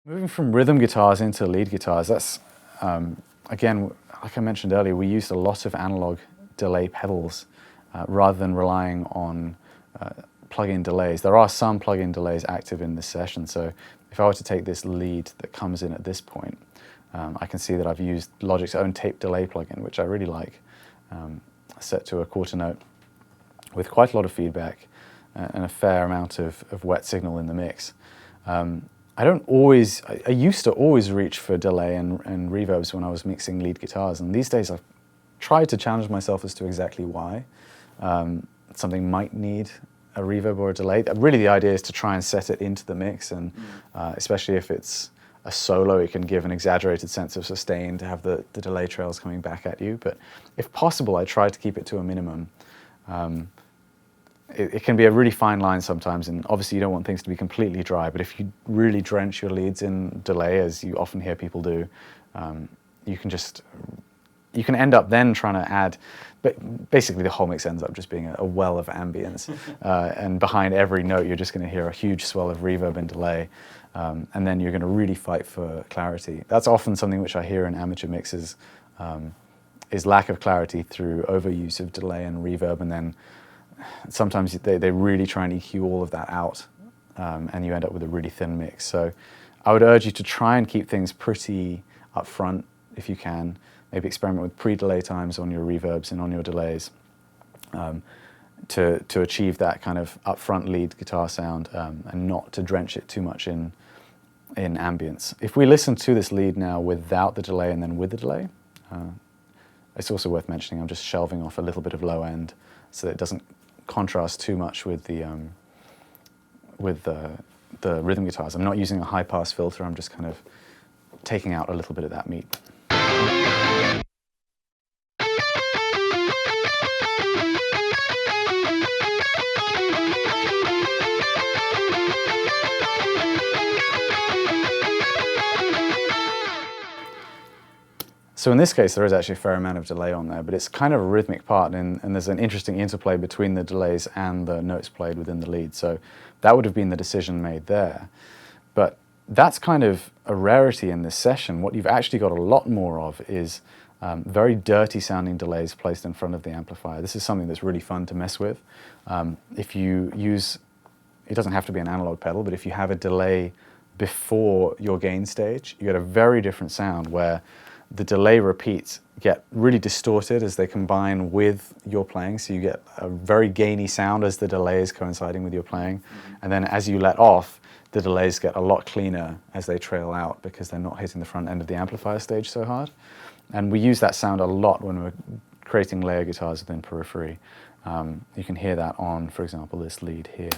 Moving from rhythm guitars into lead guitars, that's, again, like I mentioned earlier, we used a lot of analog delay pedals rather than relying on plug-in delays. There are some plug-in delays active in this session, so if I were to take this lead that comes in at this point, I can see that I've used Logic's own tape delay plugin, which I really like, set to a quarter note with quite a lot of feedback and a fair amount of wet signal in the mix. I used to always reach for delay and reverbs when I was mixing lead guitars, and these days I've tried to challenge myself as to exactly why. Something might need a reverb or a delay. Really the idea is to try and set it into the mix, and especially if it's a solo, it can give an exaggerated sense of sustain to have the delay trails coming back at you. But if possible, I try to keep it to a minimum. It can be a really fine line sometimes, and obviously you don't want things to be completely dry, but if you really drench your leads in delay, as you often hear people do, you can end up then trying to add, but basically the whole mix ends up just being a well of ambience, and behind every note you're just going to hear a huge swell of reverb and delay, and then you're going to really fight for clarity. That's often something which I hear in amateur mixes, is lack of clarity through overuse of delay and reverb, and then sometimes they really try and EQ all of that out, and you end up with a really thin mix. So I would urge you to try and keep things pretty upfront if you can. Maybe experiment with pre-delay times on your reverbs and on your delays to achieve that kind of upfront lead guitar sound, and not to drench it too much in ambience. If we listen to this lead now without the delay and then with the delay, it's also worth mentioning I'm just shelving off a little bit of low end so that it doesn't contrast too much with the rhythm guitars. I'm not using a high pass filter, I'm just kind of taking out a little bit of that meat. So in this case, there is actually a fair amount of delay on there, but it's kind of a rhythmic part, and there's an interesting interplay between the delays and the notes played within the lead. So that would have been the decision made there. But that's kind of a rarity in this session. What you've actually got a lot more of is very dirty sounding delays placed in front of the amplifier. This is something that's really fun to mess with. If you use, it doesn't have to be an analog pedal, but if you have a delay before your gain stage, you get a very different sound where the delay repeats get really distorted as they combine with your playing, so you get a very gainy sound as the delay is coinciding with your playing. And then as you let off, the delays get a lot cleaner as they trail out because they're not hitting the front end of the amplifier stage so hard. And we use that sound a lot when we're creating layer guitars within Periphery. You can hear that on, for example, this lead here.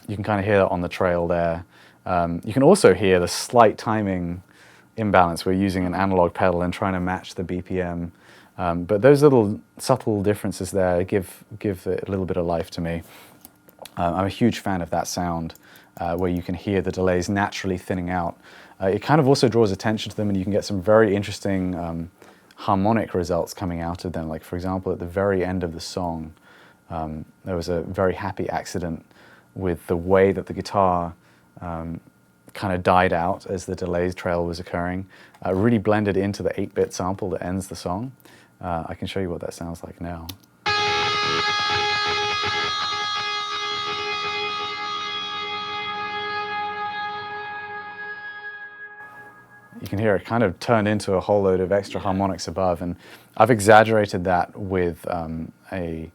You can kind of hear that on the trail there. You can also hear the slight timing imbalance. We're using an analog pedal and trying to match the BPM. But those little subtle differences there give it a little bit of life to me. I'm a huge fan of that sound where you can hear the delays naturally thinning out. It kind of also draws attention to them, and you can get some very interesting harmonic results coming out of them. Like, for example, at the very end of the song, there was a very happy accident with the way that the guitar kind of died out as the delay trail was occurring, really blended into the 8-bit sample that ends the song. I can show you what that sounds like now. You can hear it kind of turned into a whole load of extra harmonics above, and I've exaggerated that with a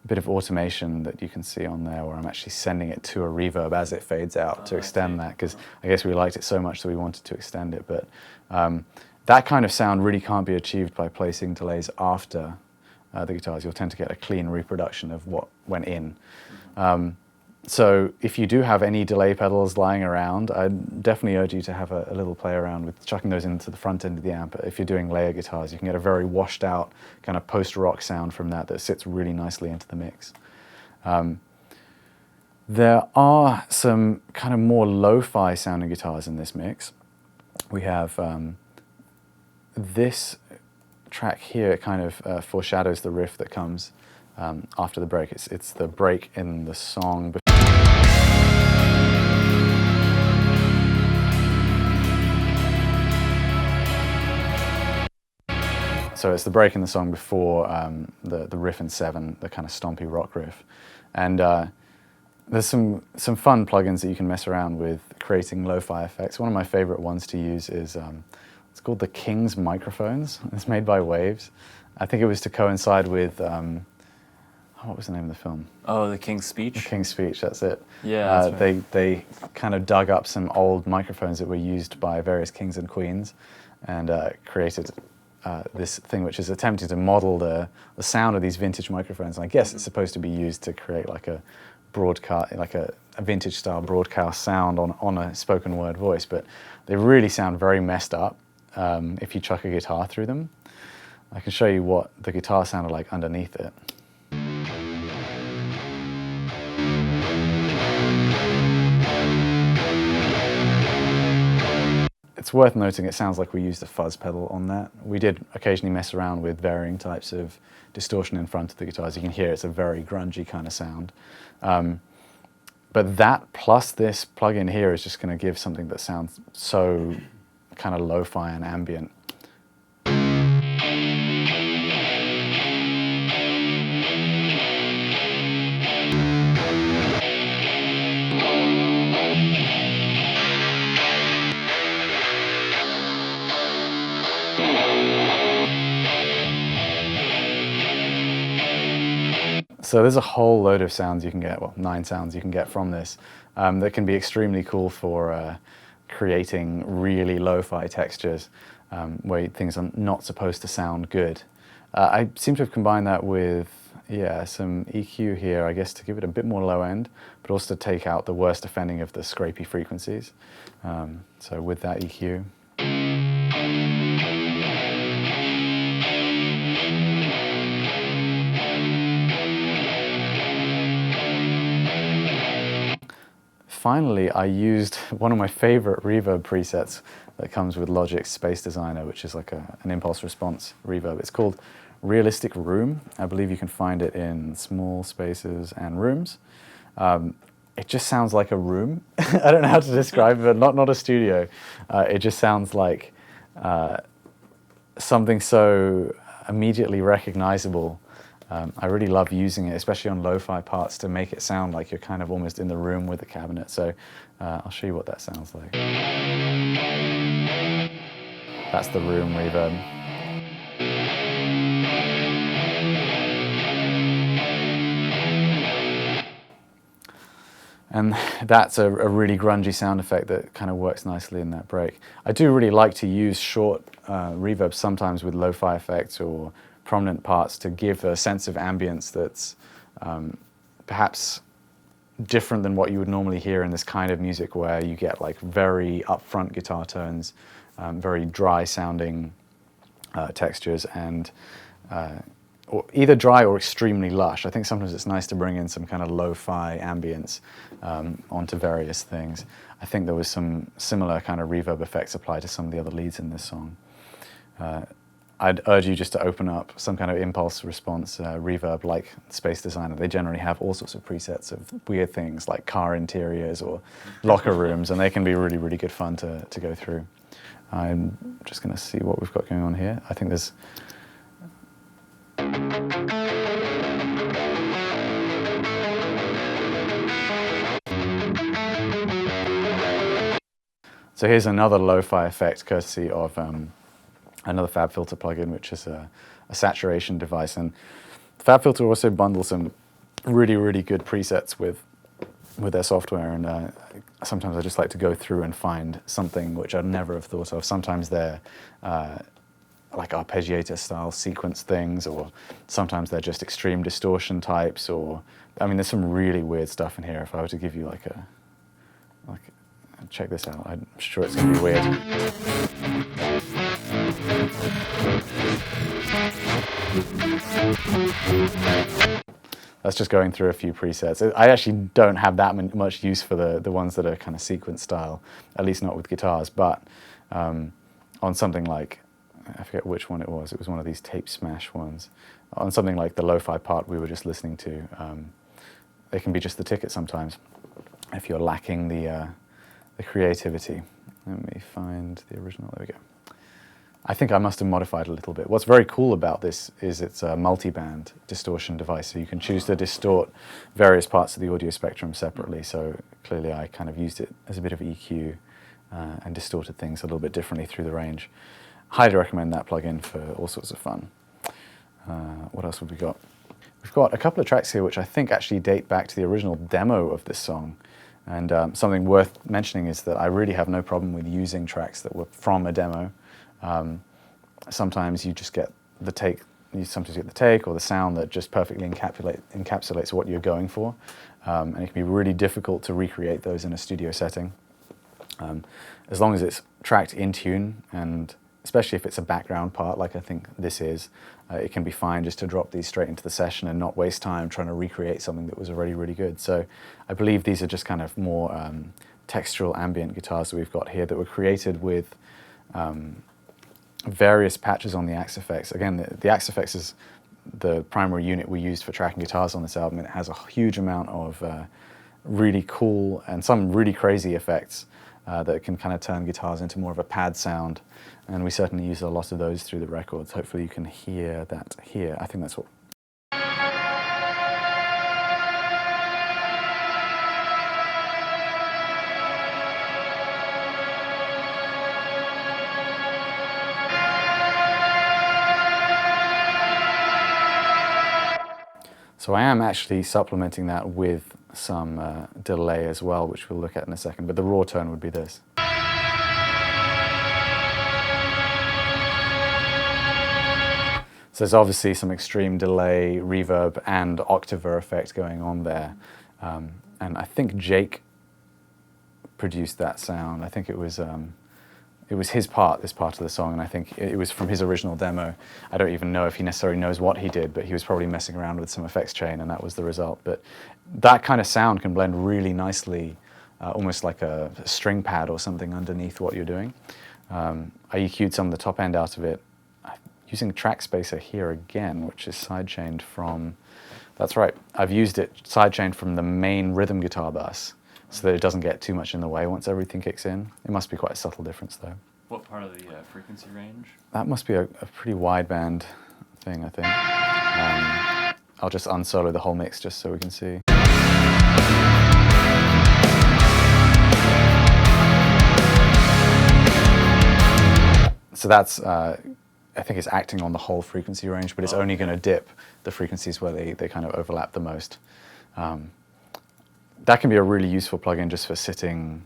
bit of automation that you can see on there where I'm actually sending it to a reverb as it fades out to extend that, because I guess we liked it so much that we wanted to extend it. But that kind of sound really can't be achieved by placing delays after the guitars. You'll tend to get a clean reproduction of what went in. So if you do have any delay pedals lying around, I'd definitely urge you to have a little play around with chucking those into the front end of the amp. If you're doing layer guitars, you can get a very washed out kind of post-rock sound from that sits really nicely into the mix. There are some kind of more lo-fi sounding guitars in this mix. we have this track here. It kind of foreshadows the riff that comes after the break. It's the break in the song. So it's the break in the song before the riff in 7, the kind of stompy rock riff. And there's some fun plugins that you can mess around with creating lo-fi effects. One of my favorite ones to use is, it's called the King's Microphones. It's made by Waves. I think it was to coincide with, what was the name of the film? Oh, The King's Speech? The King's Speech, that's it. Yeah, that's right. They kind of dug up some old microphones that were used by various kings and queens and created this thing which is attempting to model the sound of these vintage microphones. And I guess it's supposed to be used to create like a broadcast, like a vintage style broadcast sound on a spoken word voice, but they really sound very messed up if you chuck a guitar through them. I can show you what the guitar sounded like underneath it. It's worth noting it sounds like we used a fuzz pedal on that. We did occasionally mess around with varying types of distortion in front of the guitars. You can hear it's a very grungy kind of sound. But that plus this plugin here is just going to give something that sounds so kind of lo-fi and ambient. So there's a whole load of sounds you can get, well, 9 sounds you can get from this that can be extremely cool for creating really lo-fi textures where things are not supposed to sound good. I seem to have combined that with, yeah, some EQ here, I guess, to give it a bit more low end, but also to take out the worst offending of the scrapey frequencies. So with that EQ. Finally, I used one of my favorite reverb presets that comes with Logic's Space Designer, which is like an impulse response reverb. It's called Realistic Room. I believe you can find it in Small Spaces and Rooms. It just sounds like a room. I don't know how to describe it, but not a studio. It just sounds like something so immediately recognizable. I really love using it, especially on lo-fi parts, to make it sound like you're kind of almost in the room with the cabinet. So I'll show you what that sounds like. That's the room reverb. And that's a really grungy sound effect that kind of works nicely in that break. I do really like to use short reverbs sometimes with lo-fi effects or prominent parts to give a sense of ambience that's perhaps different than what you would normally hear in this kind of music, where you get like very upfront guitar tones, very dry sounding textures, and or either dry or extremely lush. I think sometimes it's nice to bring in some kind of lo-fi ambience onto various things. I think there was some similar kind of reverb effects applied to some of the other leads in this song. I'd urge you just to open up some kind of impulse response reverb like Space Designer. They generally have all sorts of presets of weird things like car interiors or locker rooms, and they can be really, really good fun to go through. I'm just going to see what we've got going on here. I think there's... So here's another lo-fi effect courtesy of another FabFilter plugin, which is a saturation device. And FabFilter also bundles some really, really good presets with their software. And sometimes I just like to go through and find something which I'd never have thought of. Sometimes they're like arpeggiator style sequence things, or sometimes they're just extreme distortion types, or, I mean, there's some really weird stuff in here. If I were to give you check this out, I'm sure it's going to be weird. that's just going through a few presets. I actually don't have that much use for the ones that are kind of sequence style, at least not with guitars, but on something like, I forget which one it was one of these tape smash ones. On something like the lo-fi part we were just listening to, it can be just the ticket sometimes, if you're lacking the creativity. Let me find the original, there we go. I think I must have modified a little bit. What's very cool about this is it's a multi-band distortion device, so you can choose to distort various parts of the audio spectrum separately. So clearly I kind of used it as a bit of EQ and distorted things a little bit differently through the range. Highly recommend that plugin for all sorts of fun. What else have we got? We've got a couple of tracks here which I think actually date back to the original demo of this song. And something worth mentioning is that I really have no problem with using tracks that were from a demo. Sometimes you just get the take, or the sound that just perfectly encapsulates what you're going for. And it can be really difficult to recreate those in a studio setting. As long as it's tracked in tune, and especially if it's a background part like I think this is, it can be fine just to drop these straight into the session and not waste time trying to recreate something that was already really good. So I believe these are just kind of more textural ambient guitars that we've got here that were created with various patches on the Axe effects. Again, the Axe effects is the primary unit we used for tracking guitars on this album. It has a huge amount of really cool and some really crazy effects that can kind of turn guitars into more of a pad sound. And we certainly use a lot of those through the records. Hopefully you can hear that here. I think that's what... So I am actually supplementing that with some delay as well, which we'll look at in a second, but the raw tone would be this. So there's obviously some extreme delay, reverb, and octaver effect going on there. And I think Jake produced that sound. I think it was his part, this part of the song, and I think it was from his original demo. I don't even know if he necessarily knows what he did, but he was probably messing around with some effects chain, and that was the result. But that kind of sound can blend really nicely, almost like a string pad or something underneath what you're doing. I EQ'd some of the top end out of it, using track spacer here again, which is sidechained from, that's right, I've used it sidechained from the main rhythm guitar bus, so that it doesn't get too much in the way once everything kicks in. It must be quite a subtle difference though. What part of the frequency range? That must be a pretty wide band thing, I think. I'll just unsolo the whole mix just so we can see. So that's, I think it's acting on the whole frequency range, but it's only going to dip the frequencies where they kind of overlap the most. That can be a really useful plugin just for sitting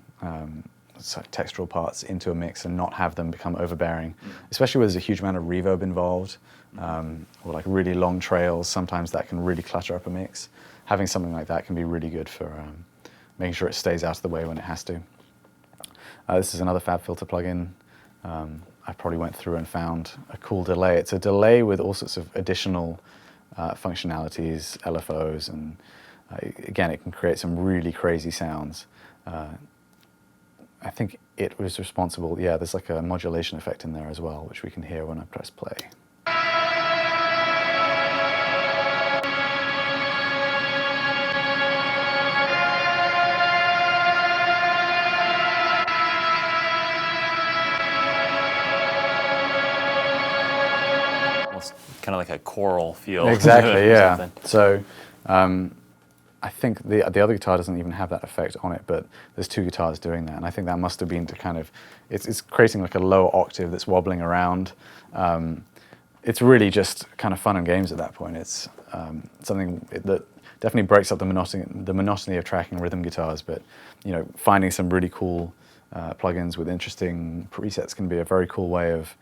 textural parts into a mix and not have them become overbearing, especially where there's a huge amount of reverb involved, or like really long trails. Sometimes that can really clutter up a mix. Having something like that can be really good for making sure it stays out of the way when it has to. This is another FabFilter plugin. I probably went through and found a cool delay. It's a delay with all sorts of additional functionalities, LFOs, and again, it can create some really crazy sounds. I think it was responsible, yeah, there's like a modulation effect in there as well, which we can hear when I press play. Kind of like a choral feel. Exactly, yeah. So I think the other guitar doesn't even have that effect on it, but there's two guitars doing that, and I think that must have been to kind of, it's creating like a low octave that's wobbling around. It's really just kind of fun and games at that point. It's something that definitely breaks up the monotony of tracking rhythm guitars, but you know, finding some really cool plugins with interesting presets can be a very cool way of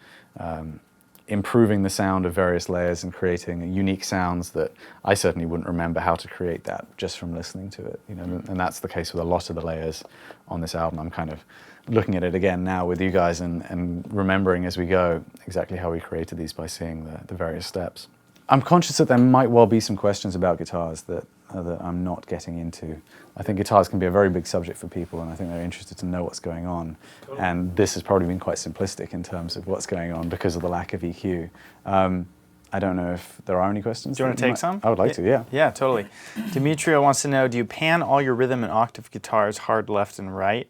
improving the sound of various layers and creating unique sounds that I certainly wouldn't remember how to create that just from listening to it. You know, and that's the case with a lot of the layers on this album. I'm kind of looking at it again now with you guys and remembering as we go exactly how we created these by seeing the various steps. I'm conscious that there might well be some questions about guitars that I'm not getting into. I think guitars can be a very big subject for people, and I think they're interested to know what's going on. Totally. And this has probably been quite simplistic in terms of what's going on because of the lack of EQ. I don't know if there are any questions. Do you want to take some? I would like to, yeah. Yeah, totally. Demetrio wants to know, do you pan all your rhythm and octave guitars hard left and right,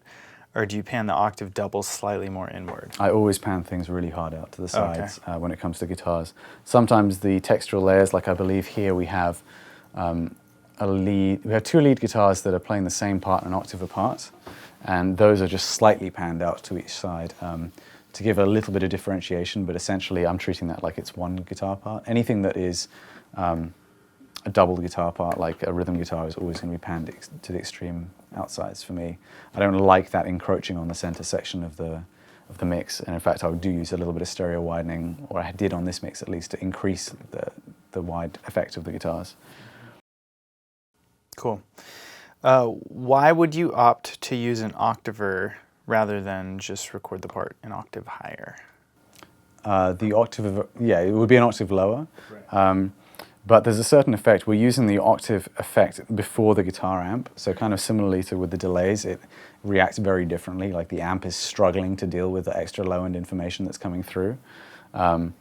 or do you pan the octave doubles slightly more inward? I always pan things really hard out to the sides when it comes to guitars. Sometimes the textural layers, like I believe here we have we have two lead guitars that are playing the same part an octave apart, and those are just slightly panned out to each side to give a little bit of differentiation, but essentially I'm treating that like it's one guitar part. Anything that is a doubled guitar part, like a rhythm guitar, is always going to be panned to the extreme outsides for me. I don't like that encroaching on the center section of the mix, and in fact I do use a little bit of stereo widening, or I did on this mix at least, to increase the wide effect of the guitars. Cool. Why would you opt to use an octaver rather than just record the part an octave higher? The octave, it would be an octave lower, right. But there's a certain effect. We're using the octave effect before the guitar amp, so kind of similarly to with the delays, it reacts very differently, like the amp is struggling to deal with the extra low-end information that's coming through. But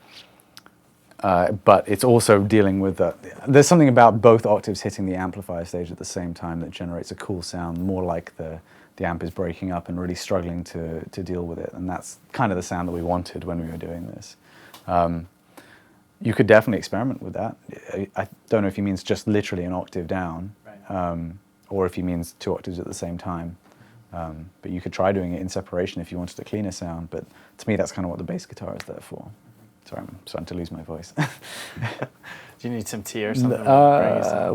it's also dealing with there's something about both octaves hitting the amplifier stage at the same time that generates a cool sound, more like the amp is breaking up and really struggling to deal with it. And that's kind of the sound that we wanted when we were doing this. You could definitely experiment with that. I don't know if he means just literally an octave down, right. Or if he means two octaves at the same time. But you could try doing it in separation if you wanted a cleaner sound. But to me, that's kind of what the bass guitar is there for. Sorry, I'm starting to lose my voice. Do you need some tea or something?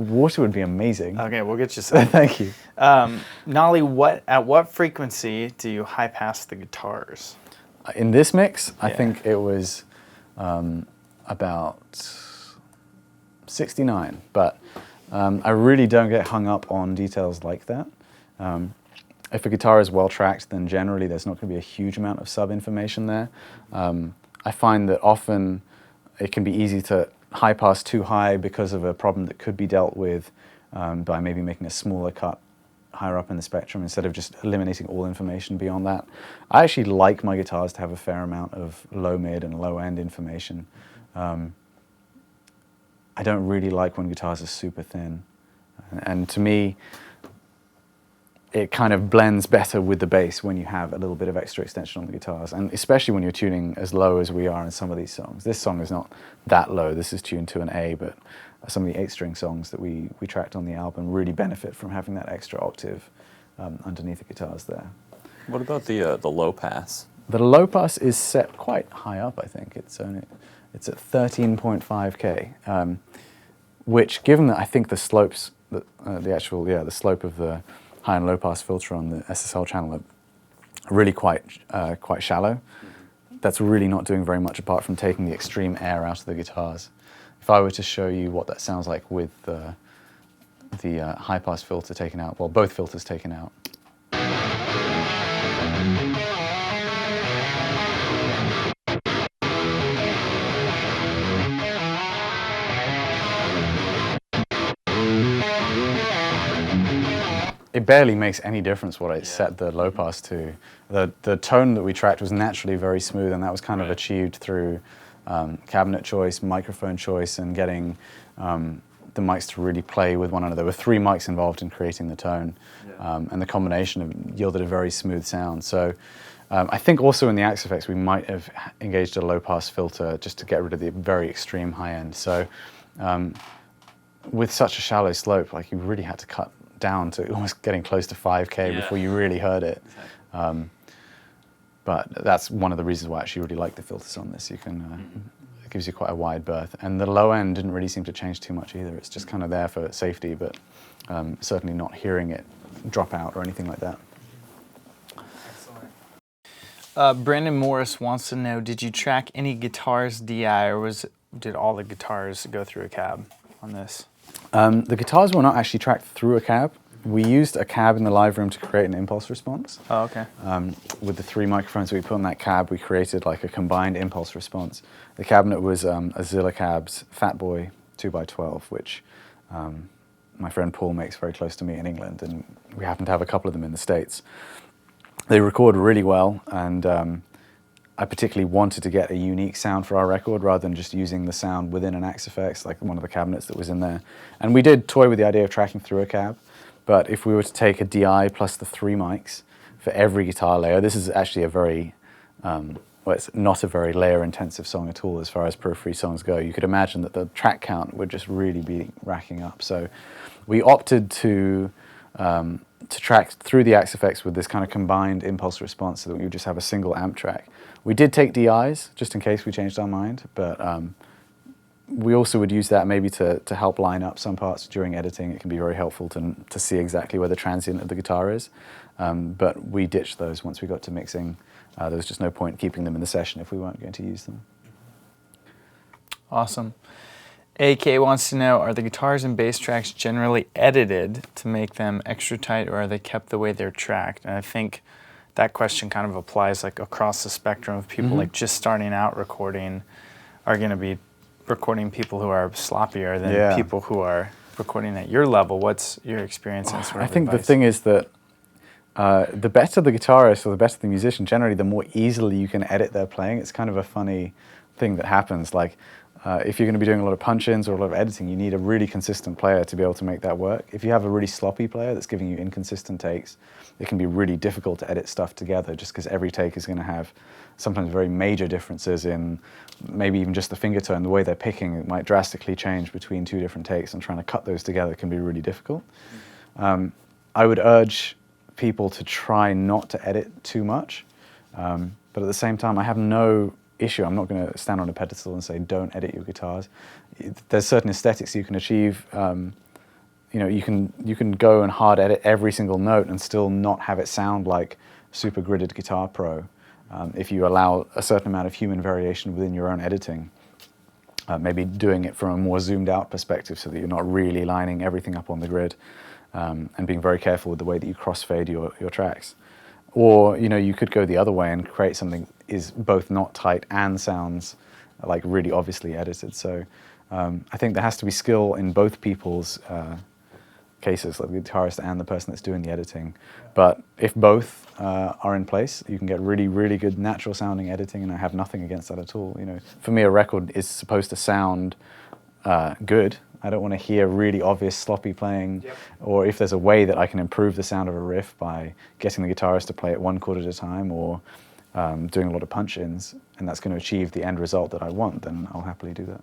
Water would be amazing. Okay, we'll get you some. Thank you. Nolly, at what frequency do you high pass the guitars? In this mix, I think it was about 69, but I really don't get hung up on details like that. If a guitar is well tracked, then generally there's not going to be a huge amount of sub-information there. I find that often it can be easy to high pass too high because of a problem that could be dealt with by maybe making a smaller cut higher up in the spectrum instead of just eliminating all information beyond that. I actually like my guitars to have a fair amount of low mid and low end information. I don't really like when guitars are super thin, and to me it kind of blends better with the bass when you have a little bit of extra extension on the guitars, and especially when you're tuning as low as we are in some of these songs. This song is not that low, this is tuned to an A, but some of the 8-string songs that we tracked on the album really benefit from having that extra octave underneath the guitars there. What about the low pass? The low pass is set quite high up, I think. It's at 13.5K, which, given that I think the slopes, the slope of the high and low pass filter on the SSL channel are really quite shallow. That's really not doing very much apart from taking the extreme air out of the guitars. If I were to show you what that sounds like with the high pass filter taken out, well, both filters taken out. It barely makes any difference what I set the low pass to. The tone that we tracked was naturally very smooth, and that was kind of achieved through cabinet choice, microphone choice, and getting the mics to really play with one another. There were 3 mics involved in creating the tone, and the combination yielded a very smooth sound. So I think also in the Axe effects we might have engaged a low pass filter just to get rid of the very extreme high end. So with such a shallow slope, like, you really had to cut down to almost getting close to 5K before you really heard it. But that's one of the reasons why I actually really like the filters on this. You can, it gives you quite a wide berth. And the low end didn't really seem to change too much either. It's just kind of there for safety, but certainly not hearing it drop out or anything like that. Brandon Morris wants to know, did you track any guitars DI, or did all the guitars go through a cab on this? The guitars were not actually tracked through a cab. We used a cab in the live room to create an impulse response. Oh, okay. With the 3 microphones that we put on that cab, we created like a combined impulse response. The cabinet was a Zilla Cab's Fatboy 2x12, which my friend Paul makes very close to me in England, and we happen to have a couple of them in the States. They record really well, and I particularly wanted to get a unique sound for our record rather than just using the sound within an Axe Effects, like one of the cabinets that was in there. And we did toy with the idea of tracking through a cab, but if we were to take a DI plus the 3 mics for every guitar layer, this is actually a very, well, it's not a very layer-intensive song at all as far as Periphery songs go. You could imagine that the track count would just really be racking up. So we opted to track through the Axe Effects with this kind of combined impulse response so that we would just have a single amp track. We did take DIs, just in case we changed our mind, but we also would use that maybe to help line up some parts during editing. It can be very helpful to see exactly where the transient of the guitar is, but we ditched those once we got to mixing. There was just no point keeping them in the session if we weren't going to use them. Awesome. AK wants to know, are the guitars and bass tracks generally edited to make them extra tight, or are they kept the way they're tracked? And I think that question kind of applies like across the spectrum of people like just starting out recording are going to be recording people who are sloppier than people who are recording at your level. What's your experience and sort of I think advice? the thing is that the better the guitarist or the better the musician, generally the more easily you can edit their playing. It's kind of a funny thing that happens. Like if you're going to be doing a lot of punch-ins or a lot of editing, you need a really consistent player to be able to make that work. If you have a really sloppy player that's giving you inconsistent takes, it can be really difficult to edit stuff together just because every take is going to have sometimes very major differences in maybe even just the finger tone, the way they're picking. It might drastically change between 2 different takes, and trying to cut those together can be really difficult. I would urge people to try not to edit too much, but at the same time I have no issue. I'm not going to stand on a pedestal and say don't edit your guitars. There's certain aesthetics you can achieve. You know, you can go and hard edit every single note and still not have it sound like super gridded Guitar Pro if you allow a certain amount of human variation within your own editing. Maybe doing it from a more zoomed out perspective so that you're not really lining everything up on the grid, and being very careful with the way that you crossfade your tracks. Or, you know, you could go the other way and create something that is both not tight and sounds like really obviously edited. So I think there has to be skill in both people's cases, like the guitarist and the person that's doing the editing. But if both are in place, you can get really, really good natural sounding editing, and I have nothing against that at all. You know, for me, a record is supposed to sound good. I don't want to hear really obvious sloppy playing, or if there's a way that I can improve the sound of a riff by getting the guitarist to play it 1 chord at a time, or doing a lot of punch-ins, and that's going to achieve the end result that I want, then I'll happily do that.